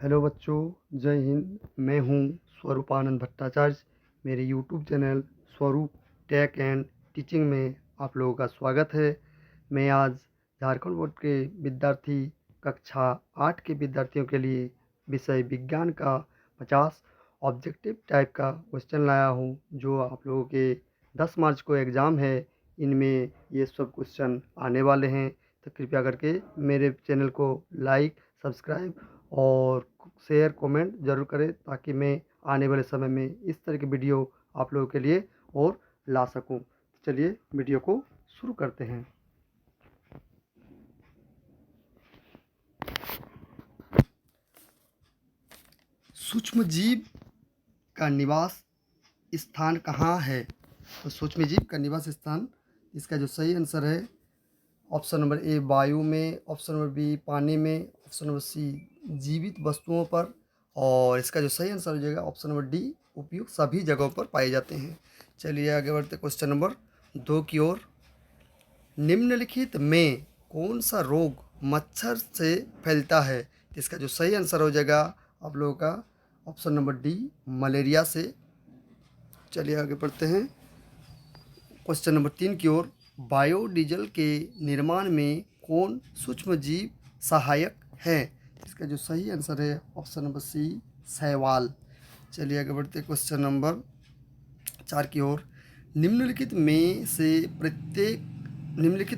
Hello बच्चों, जय हिंद। मैं हूँ स्वरूपानंद भट्टाचार्य। मेरे यूट्यूब चैनल स्वरूप टेक एंड टीचिंग में आप लोगों का स्वागत है। मैं आज झारखंड बोर्ड के विद्यार्थी कक्षा 8 के विद्यार्थियों के लिए विषय विज्ञान का 50 ऑब्जेक्टिव टाइप का क्वेश्चन लाया हूँ, जो आप लोगों के 10 मार्च को एग्ज़ाम है। इनमें ये सब क्वेश्चन आने वाले हैं, तो कृपया करके मेरे चैनल को लाइक, सब्सक्राइब और शेयर कमेंट ज़रूर करें, ताकि मैं आने वाले समय में इस तरह की वीडियो आप लोगों के लिए और ला सकूं। चलिए वीडियो को शुरू करते हैं। सूक्ष्म जीव का निवास स्थान कहाँ है? तो सूक्ष्म जीव का निवास स्थान, इसका जो सही आंसर है ऑप्शन नंबर ए वायु में, ऑप्शन नंबर बी पानी में, ऑप्शन नंबर सी जीवित वस्तुओं पर, और इसका जो सही आंसर हो जाएगा ऑप्शन नंबर डी उपयुक्त सभी जगहों पर पाए जाते हैं। चलिए आगे बढ़ते क्वेश्चन नंबर 2 की ओर। निम्नलिखित में कौन सा रोग मच्छर से फैलता है? इसका जो सही आंसर हो जाएगा आप लोगों का ऑप्शन नंबर डी मलेरिया से। चलिए आगे बढ़ते हैं क्वेश्चन नंबर 3 की ओर। बायोडीजल के निर्माण में कौन सूक्ष्म जीव सहायक है? इसका जो सही आंसर है ऑप्शन नंबर सी शैवाल। चलिए आगे बढ़ते क्वेश्चन नंबर 4 की ओर। निम्नलिखित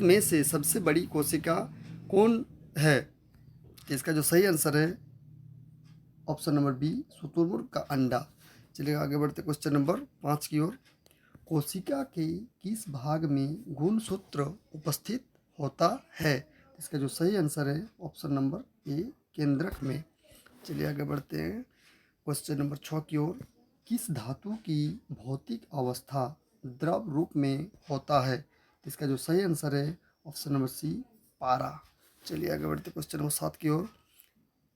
में से सबसे बड़ी कोशिका कौन है? इसका जो सही आंसर है ऑप्शन नंबर बी शुतुरमुर्ग का अंडा। चलिए आगे बढ़ते क्वेश्चन नंबर 5 की ओर। कोशिका के किस भाग में गुणसूत्र उपस्थित होता है? इसका जो सही आंसर है ऑप्शन नंबर ए केंद्रक में। चलिए आगे बढ़ते हैं क्वेश्चन नंबर 6 की ओर। किस धातु की भौतिक अवस्था द्रव रूप में होता है? इसका जो सही आंसर है ऑप्शन नंबर सी पारा। चलिए आगे बढ़ते क्वेश्चन नंबर 7 की ओर।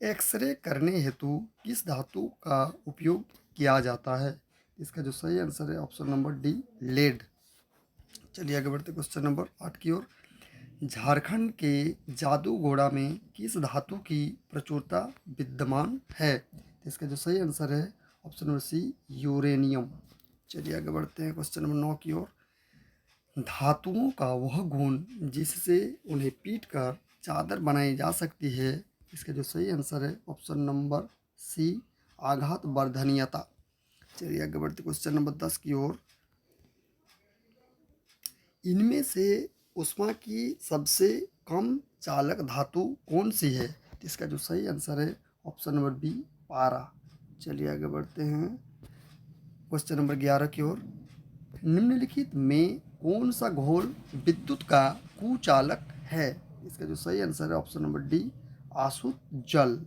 एक्सरे करने हेतु किस धातु का उपयोग किया जाता है? इसका जो सही आंसर है ऑप्शन नंबर डी लेड। चलिए आगे बढ़ते क्वेश्चन नंबर 8 की ओर। झारखंड के जादूगोड़ा में किस धातु की प्रचुरता विद्यमान है? इसका जो सही आंसर है ऑप्शन नंबर सी यूरेनियम। चलिए आगे बढ़ते हैं क्वेश्चन नंबर 9 की ओर। धातुओं का वह गुण जिससे उन्हें पीट कर चादर बनाई जा सकती है। इसका जो सही आंसर है ऑप्शन नंबर सी आघात वर्धनीयता। चलिए आगे बढ़ते क्वेश्चन नंबर 10 की ओर। इनमें से उष्मा की सबसे कम चालक धातु कौन सी है? इसका जो सही आंसर है ऑप्शन नंबर बी पारा। चलिए आगे बढ़ते हैं क्वेश्चन नंबर 11 की ओर। निम्नलिखित में कौन सा घोल विद्युत का कुचालक है? इसका जो सही आंसर है ऑप्शन नंबर डी आसुत जल।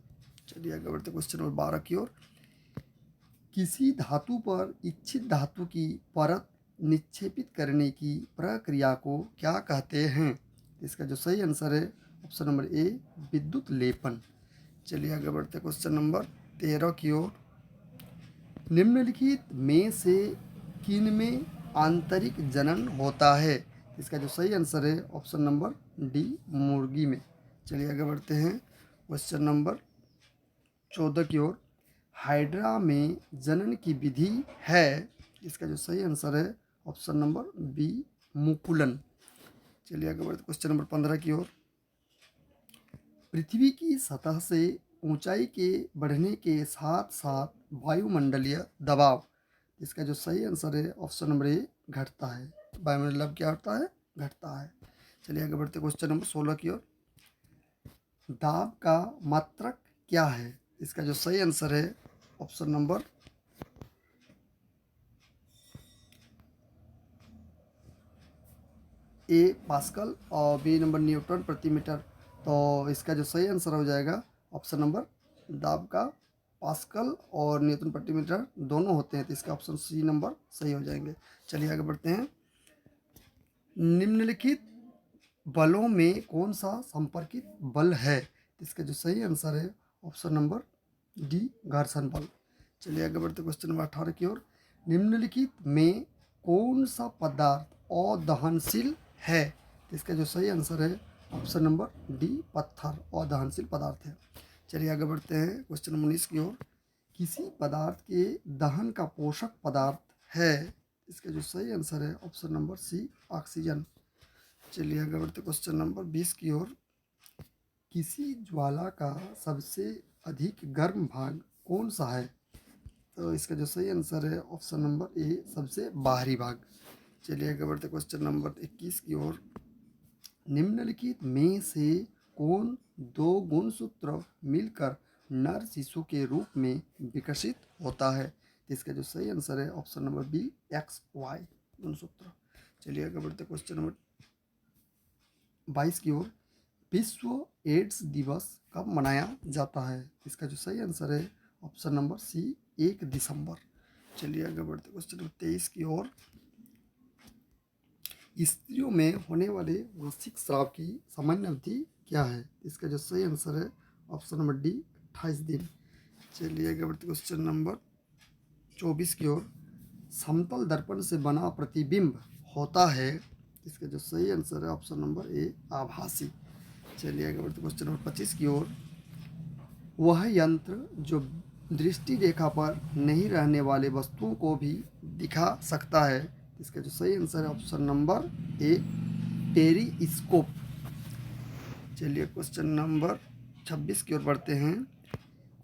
चलिए आगे बढ़ते क्वेश्चन नंबर 12 की ओर। किसी धातु पर इच्छित धातु की परत निक्षेपित करने की प्रक्रिया को क्या कहते हैं? इसका जो सही आंसर है ऑप्शन नंबर ए विद्युत लेपन। चलिए आगे बढ़ते क्वेश्चन नंबर 13 की ओर। निम्नलिखित में से किन में आंतरिक जनन होता है? इसका जो सही आंसर है ऑप्शन नंबर डी मुर्गी में। चलिए आगे बढ़ते हैं क्वेश्चन नंबर 14 की ओर। हाइड्रा में जनन की विधि है। इसका जो सही आंसर है ऑप्शन नंबर बी मुकुलन। चलिए आगे बढ़ते क्वेश्चन नंबर 15 की ओर। पृथ्वी की सतह से ऊंचाई के बढ़ने के साथ साथ वायुमंडलीय दबाव, इसका जो सही आंसर है ऑप्शन नंबर ए घटता है। वायुमंडल क्या होता है? घटता है। चलिए आगे बढ़ते क्वेश्चन नंबर 16 की ओर। दाब का मात्रक क्या है? इसका जो सही आंसर है ऑप्शन नंबर ए पास्कल और बी नंबर न्यूटन प्रति मीटर। तो इसका जो सही आंसर हो जाएगा ऑप्शन नंबर दाब का पास्कल और न्यूटन प्रति मीटर दोनों होते हैं, तो इसका ऑप्शन सी नंबर सही हो जाएंगे। चलिए आगे बढ़ते हैं। निम्नलिखित बलों में कौन सा संपर्कित बल है? इसका जो सही आंसर है ऑप्शन नंबर डी घर्षण बल। चलिए आगे बढ़ते क्वेश्चन नंबर 18 की ओर। निम्नलिखित में कौन सा पदार्थ अदहनशील है? इसका जो सही आंसर है ऑप्शन नंबर डी पत्थर अदहनशील पदार्थ है। चलिए आगे बढ़ते हैं क्वेश्चन नंबर 19 की ओर। किसी पदार्थ के दहन का पोषक पदार्थ है, इसका जो सही आंसर है ऑप्शन नंबर सी ऑक्सीजन। चलिए आगे बढ़ते क्वेश्चन नंबर 20 की ओर। किसी ज्वाला का सबसे अधिक गर्म भाग कौन सा है, तो इसका जो सही आंसर है ऑप्शन नंबर ए सबसे बाहरी भाग। चलिए आगे बढ़ते क्वेश्चन नंबर 21 की ओर। निम्नलिखित में से कौन दो गुणसूत्र मिलकर नर शिशु के रूप में विकसित होता है, तो इसका जो सही आंसर है option number B X Y गुणसूत्र। चलिए आगे बढ़ते क्वेश्चन नंबर 22 की ओर। विश्व एड्स दिवस कब मनाया जाता है, इसका जो सही आंसर है ऑप्शन नंबर सी 1 दिसंबर। चलिए आगे बढ़ते क्वेश्चन नंबर 23 की ओर। स्त्रियों में होने वाले मासिक स्राव की सामान्य अवधि क्या है, इसका जो सही आंसर है ऑप्शन नंबर डी 28 दिन। चलिए आगे बढ़ते क्वेश्चन नंबर 24 की ओर। समतल दर्पण से बना प्रतिबिंब होता है, इसका जो सही आंसर है ऑप्शन नंबर ए आभासी। चलिए आगे बढ़ते क्वेश्चन नंबर 25 की ओर। वह यंत्र जो दृष्टि रेखा पर नहीं रहने वाले वस्तुओं को भी दिखा सकता है, इसका जो सही आंसर है ऑप्शन नंबर ए पेरिस्कोप। चलिए क्वेश्चन नंबर 26 की ओर बढ़ते हैं।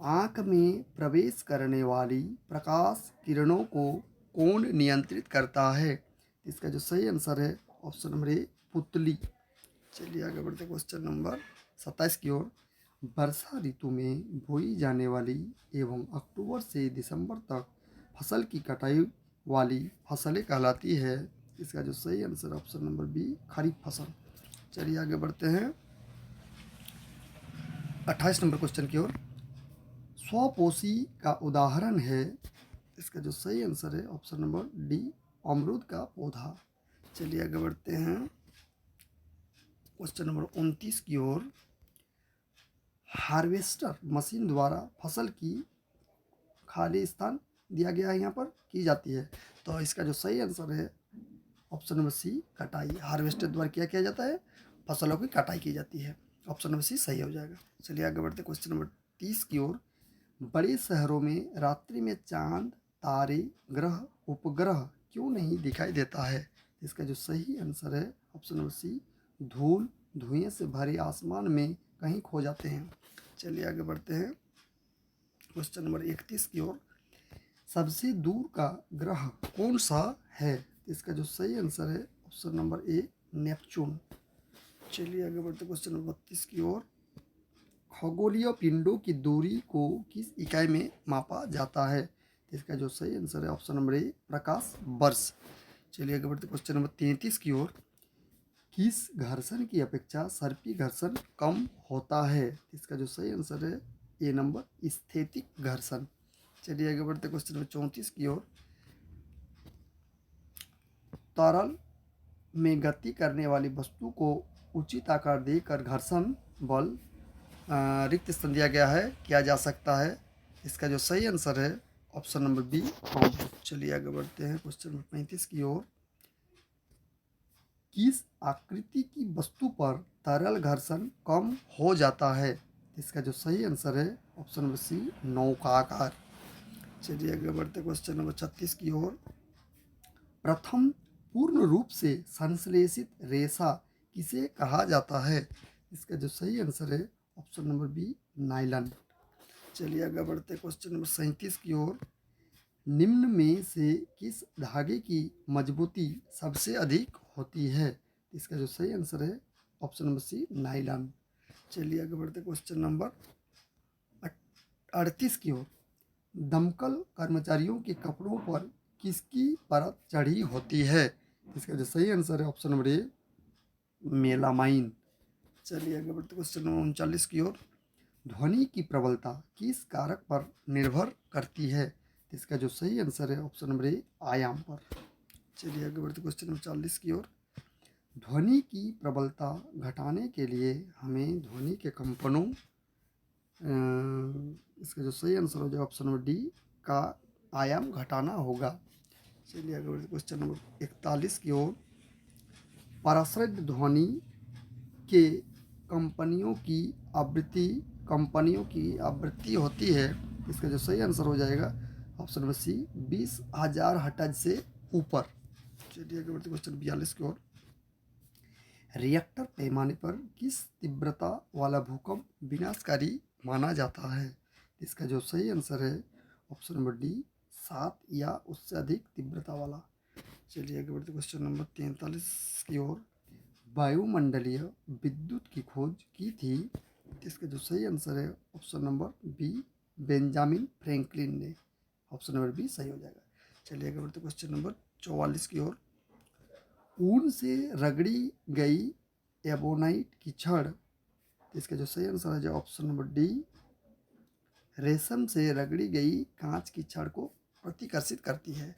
आँख में प्रवेश करने वाली प्रकाश किरणों को कौन नियंत्रित करता है, इसका जो सही आंसर है ऑप्शन नंबर ए पुतली। चलिए आगे बढ़ते क्वेश्चन नंबर 27 की ओर। वर्षा ऋतु में बोई जाने वाली एवं अक्टूबर से दिसंबर तक फसल की कटाई वाली फसलें कहलाती है, इसका जो सही आंसर ऑप्शन नंबर बी खरीफ फसल। चलिए आगे बढ़ते हैं 28 नंबर क्वेश्चन की ओर। स्वपोषी का उदाहरण है, इसका जो सही आंसर है ऑप्शन नंबर डी अमरूद का पौधा। चलिए आगे बढ़ते हैं क्वेश्चन नंबर 29 की ओर। हार्वेस्टर मशीन द्वारा फसल की खाली स्थान दिया गया है यहाँ पर की जाती है, तो इसका जो सही आंसर है ऑप्शन नंबर सी कटाई। हार्वेस्टर द्वारा क्या किया जाता है, फसलों की कटाई की जाती है। ऑप्शन नंबर सी सही हो जाएगा। चलिए आगे बढ़ते क्वेश्चन नंबर 30 की ओर। बड़े शहरों में रात्रि में चांद, तारे, ग्रह, उपग्रह क्यों नहीं दिखाई देता है, इसका जो सही आंसर है ऑप्शन नंबर सी धूल धुएं से भरे आसमान में कहीं खो जाते हैं। चलिए आगे बढ़ते हैं क्वेश्चन नंबर 31 की ओर। सबसे दूर का ग्रह कौन सा है, इसका जो सही आंसर है ऑप्शन नंबर ए नेपच्यून। चलिए आगे बढ़ते क्वेश्चन नंबर 32 की ओर। खगोलीय पिंडों की दूरी को किस इकाई में मापा जाता है, इसका जो सही आंसर है ऑप्शन नंबर ए प्रकाश वर्ष। चलिए आगे बढ़ते क्वेश्चन नंबर 33 की ओर। किस घर्षण की अपेक्षा सर्पी घर्षण कम होता है, इसका जो सही आंसर है ए नंबर स्थैतिक घर्षण। चलिए आगे बढ़ते क्वेश्चन नंबर 34 की ओर। तरल में गति करने वाली वस्तु को उचित आकार देकर घर्षण बल रिक्त स्थान दिया गया है किया जा सकता है, इसका जो सही आंसर है ऑप्शन नंबर बी कम। चलिए आगे बढ़ते हैं क्वेश्चन नंबर 35 की ओर। किस आकृति की वस्तु पर तरल घर्षण कम हो जाता है, इसका जो सही आंसर है ऑप्शन नंबर सी नौकाकार। चलिए आगे बढ़ते क्वेश्चन नंबर 36 की ओर। प्रथम पूर्ण रूप से संश्लेषित रेशा किसे कहा जाता है, इसका जो सही आंसर है ऑप्शन नंबर बी नायलन। चलिए आगे बढ़ते क्वेश्चन नंबर 37 की ओर। निम्न में से किस धागे की मजबूती सबसे अधिक होती है, इसका जो सही आंसर है ऑप्शन नंबर सी नायलन। चलिए आगे बढ़ते क्वेश्चन नंबर 38 की ओर। दमकल कर्मचारियों के कपड़ों पर किसकी परत चढ़ी होती है, इसका जो सही आंसर है ऑप्शन नंबर ए मेलामाइन। चलिए आगे बढ़ते क्वेश्चन नंबर 39 की ओर। ध्वनि की प्रबलता किस कारक पर निर्भर करती है, इसका जो सही आंसर है ऑप्शन नंबर ए आयाम पर। चलिए आगे बढ़ते क्वेश्चन नंबर 40 की ओर। ध्वनि की प्रबलता घटाने के लिए हमें ध्वनि के कंपनों इसका जो सही आंसर हो जाएगा ऑप्शन नंबर डी का आयाम घटाना होगा। चलिए आगे बढ़ते क्वेश्चन नंबर 41 की ओर। पराश्रय ध्वनि के कंपनियों की आवृत्ति कंपनियों की आवृत्ति होती है, इसका जो सही आंसर हो जाएगा ऑप्शन नंबर सी 20,000 हर्ट्ज से ऊपर। चलिए आगे बढ़ते क्वेश्चन 42 की ओर। रिएक्टर पैमाने पर किस तीव्रता वाला भूकंप विनाशकारी माना जाता है? इसका जो सही आंसर है ऑप्शन नंबर डी 7 या उससे अधिक तीव्रता वाला। चलिए आगे बढ़ते क्वेश्चन नंबर 43 की ओर। वायुमंडलीय विद्युत की खोज की थी, इसका जो सही आंसर है option number B Benjamin Franklin ने। ऑप्शन नंबर बी सही हो जाएगा। चलिए आगे बढ़ते क्वेश्चन नंबर 44 की ओर। ऊन से रगड़ी गई एबोनाइट की छड़, इसका जो सही आंसर है ऑप्शन नंबर डी रेशम से रगड़ी गई कांच की छड़ को प्रतिकर्षित करती है।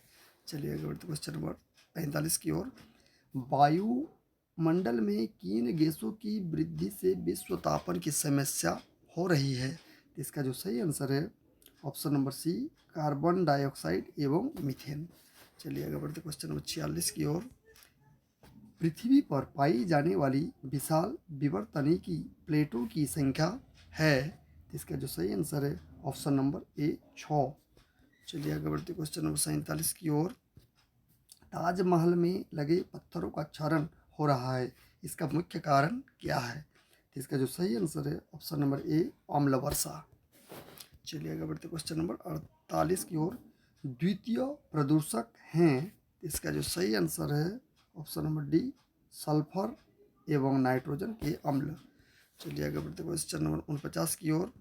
चलिए आगे बढ़ते क्वेश्चन नंबर 45 की ओर। वायुमंडल में किन गैसों की वृद्धि से विश्व तापन की समस्या हो रही है? इसका जो सही आंसर है option number C carbon dioxide एवं मीथेन। चलिए आगे बढ़ते क्वेश्चन नंबर 46 की ओर। पृथ्वी पर पाई जाने वाली विशाल विवर्तनिकी प्लेटों की संख्या है, इसका जो सही आंसर है ऑप्शन नंबर ए 6। चलिए आगे बढ़ते क्वेश्चन नंबर 47 की ओर। ताजमहल में लगे पत्थरों का क्षरण हो रहा है, इसका मुख्य कारण क्या है? इसका जो सही आंसर है ऑप्शन नंबर ए अम्ल वर्षा। चलिए आगे बढ़ते क्वेश्चन नंबर 48 की ओर। द्वितीय प्रदूषक हैं, इसका जो सही आंसर है ऑप्शन नंबर डी सल्फर एवं नाइट्रोजन के अम्ल। चलिए आगे बढ़ते क्वेश्चन नंबर 49 की ओर।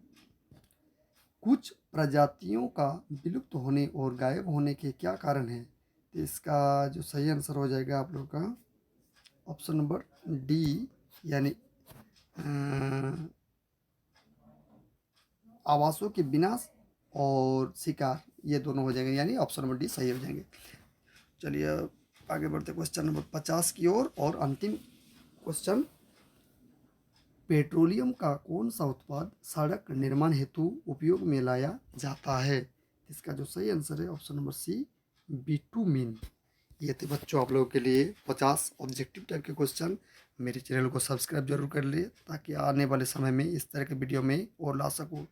कुछ प्रजातियों का विलुप्त होने और गायब होने के क्या कारण हैं? तो इसका जो सही आंसर हो जाएगा आप लोग का ऑप्शन नंबर डी यानी आवासों के विनाश और शिकार, ये दोनों हो जाएंगे, यानी ऑप्शन नंबर डी सही हो जाएंगे। चलिए आगे बढ़ते क्वेश्चन नंबर 50 की ओर और अंतिम क्वेश्चन। पेट्रोलियम का कौन सा उत्पाद सड़क निर्माण हेतु उपयोग में लाया जाता है? इसका जो सही आंसर है ऑप्शन नंबर सी बिटुमिन। ये थे बच्चों आप लोगों के लिए 50 ऑब्जेक्टिव टाइप के क्वेश्चन। मेरे चैनल को सब्सक्राइब जरूर कर ले ताकि आने वाले समय में इस तरह के वीडियो में और ला सकूँ।